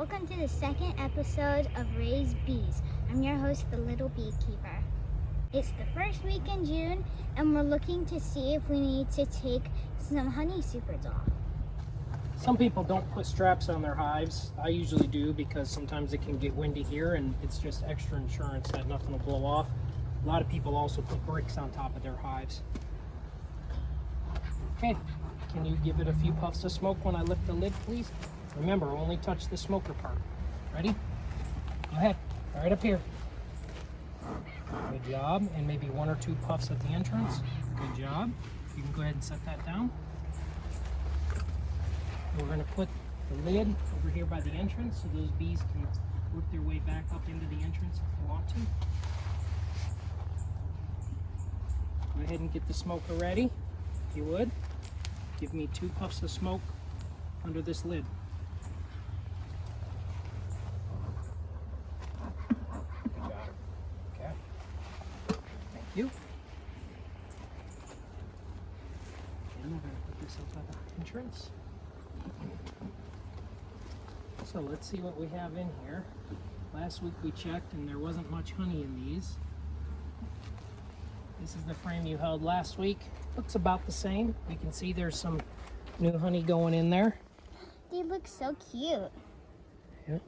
Welcome to the second episode of Raised Bees. I'm your host, the Little Beekeeper. It's the first week in June, and we're looking to see if we need to take some honey supers off. Some people don't put straps on their hives. I usually do because sometimes it can get windy here and it's just extra insurance that nothing will blow off. A lot of people also put bricks on top of their hives. Okay, can you give it a few puffs of smoke when I lift the lid, please? Remember, only touch the smoker part. Ready? Go ahead, right up here. Good job, and maybe 1 or 2 puffs at the entrance. Good job. You can go ahead and set that down. We're going to put the lid over here by the entrance so those bees can work their way back up into the entrance if they want to. Go ahead and get the smoker ready, if you would. Give me 2 puffs of smoke under this lid. Good job. Okay. Thank you. And we're going to put this up at the entrance. So let's see what we have in here. Last week we checked and there wasn't much honey in these. This is the frame you held last week. Looks about the same. You can see there's some new honey going in there. They look so cute. Yeah.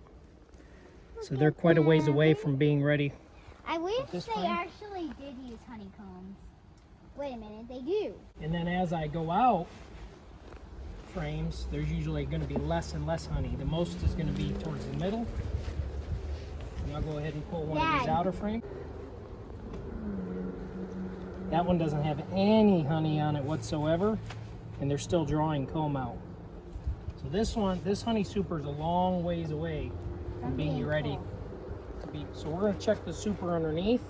So they're quite a ways away from being ready. I wish they actually did use honeycombs. Wait a minute, they do. And then as I go out frames, there's usually going to be less and less honey. The most is going to be towards the middle. And I'll go ahead and pull one of these outer frames. That one doesn't have any honey on it whatsoever, and they're still drawing comb out. So this honey super is a long ways away from being ready to be. So we're going to check the super underneath.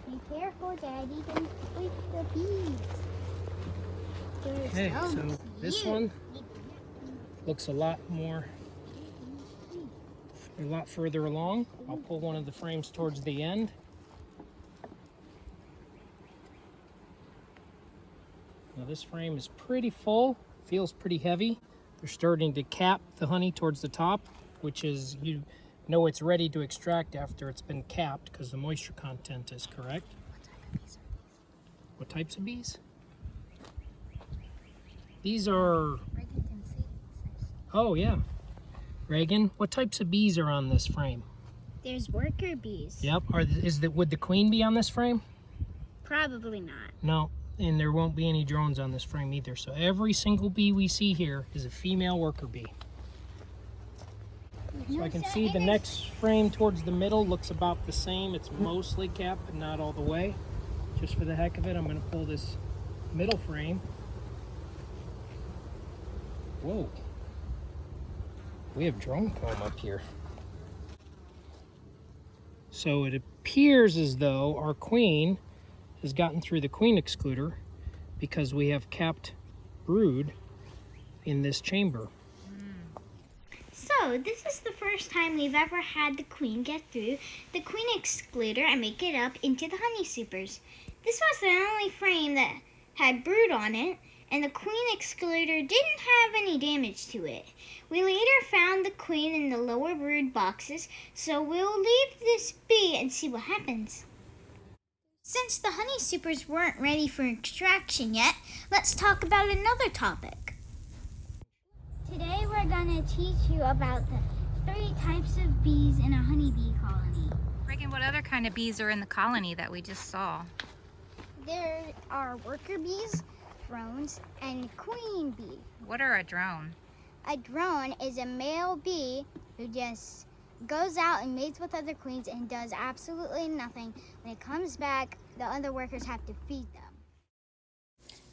Be careful, Daddy, don't break the bees. Okay, so this one looks a lot further along. I'll pull one of the frames towards the end. Now this frame is pretty full, feels pretty heavy. They're starting to cap the honey towards the top, which is, you know, it's ready to extract after it's been capped because the moisture content is correct. What types of bees? These are... Oh yeah. Reagan, what types of bees are on this frame? There's worker bees. Yep. Would the queen be on this frame? Probably not. No, and there won't be any drones on this frame either. So every single bee we see here is a female worker bee. So I can see the next frame towards the middle looks about the same. It's mostly capped, but not all the way. Just for the heck of it, I'm going to pull this middle frame. Whoa. We have drone comb up here. So it appears as though our queen has gotten through the queen excluder because we have capped brood in this chamber. So this is the first time we've ever had the queen get through the queen excluder and make it up into the honey supers. This was the only frame that had brood on it, and the queen excluder didn't have any damage to it. We later found the queen in the lower brood boxes, so we'll leave this be and see what happens. Since the honey supers weren't ready for extraction yet, let's talk about another topic. Today we're going to teach you about the 3 types of bees in a honeybee colony. Reagan, what other kind of bees are in the colony that we just saw? There are worker bees, drones, and queen bee. What are a drone? A drone is a male bee who just goes out and mates with other queens and does absolutely nothing. When it comes back, the other workers have to feed them.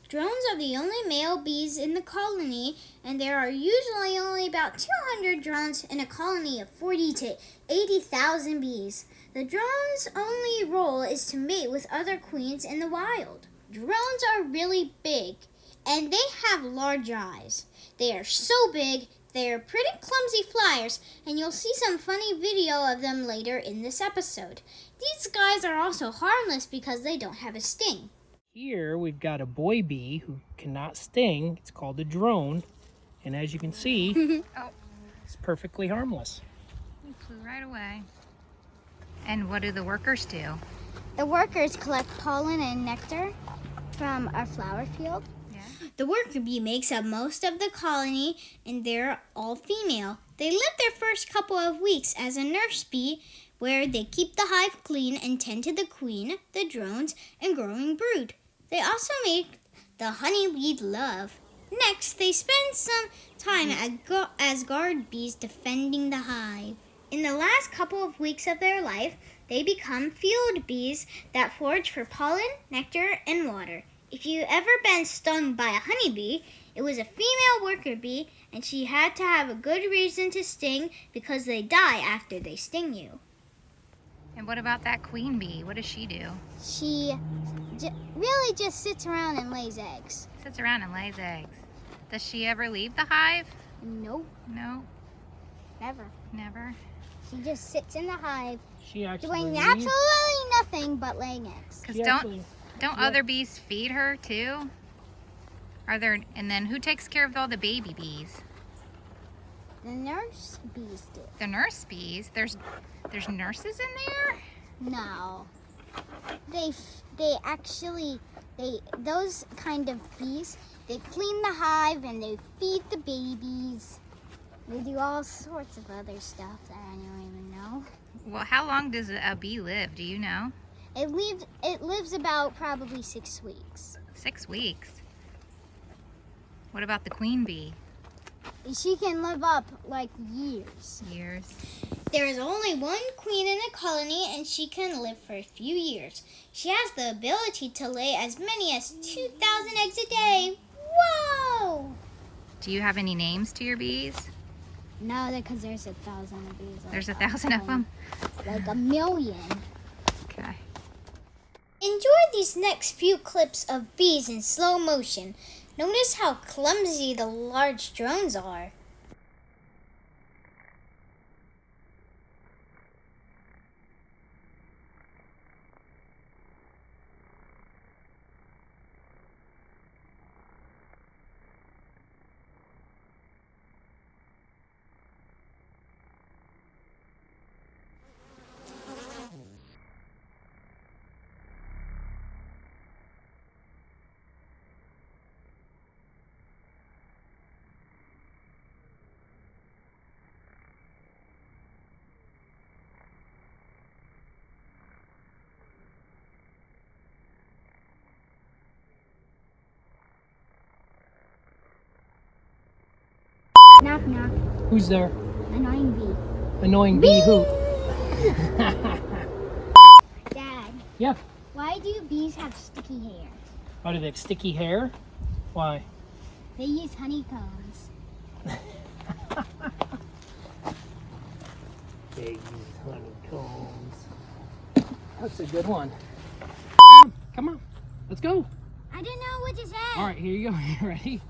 Drones are the only male bees in the colony, and there are usually only about 200 drones in a colony of 40 to 80,000 bees. The drone's only role is to mate with other queens in the wild. Drones are really big, and they have large eyes. They are so big, they are pretty clumsy flyers, and you'll see some funny video of them later in this episode. These guys are also harmless because they don't have a sting. Here we've got a boy bee who cannot sting. It's called a drone. And as you can see, Oh, it's perfectly harmless. he flew right away. And what do the workers do? The workers collect pollen and nectar from our flower field. Yeah. The worker bee makes up most of the colony, and they're all female. They live their first couple of weeks as a nurse bee, where they keep the hive clean and tend to the queen, the drones, and growing brood. They also make the honeybee love. Next, they spend some time as guard bees defending the hive. In the last couple of weeks of their life, they become field bees that forage for pollen, nectar, and water. If you've ever been stung by a honeybee, it was a female worker bee, and she had to have a good reason to sting because they die after they sting you. And what about that queen bee? What does she do? She really just sits around and lays eggs. Sits around and lays eggs. Does she ever leave the hive? Nope, No, never. never. She just sits in the hive, She actually doing absolutely nothing but laying eggs. Because she don't actually- other bees feed her too? And then who takes care of all the baby bees? The nurse bees do. The nurse bees. There's nurses in there? No. Those kind of bees, they clean the hive and they feed the babies. They do all sorts of other stuff that I don't even know. Well, how long does a bee live? Do you know? It lives about probably 6 weeks. 6 weeks. What about the queen bee? She can live up like years. Years. There is only one queen in a colony, and she can live for a few years. She has the ability to lay as many as 2,000 eggs a day. Whoa! Do you have any names to your bees? No, because there's 1,000 of bees. There's 1,000 of them? Like a million. Okay. Enjoy these next few clips of bees in slow motion. Notice how clumsy the large drones are. Knock, knock. Who's there? Annoying bee. Annoying bee who? Dad, Yeah. why do bees have sticky hair? Oh, do they have sticky hair? Why? They use honeycombs. They use honeycombs. That's a good one. Come on. Let's go. I don't know what to say. All right, here you go. You ready?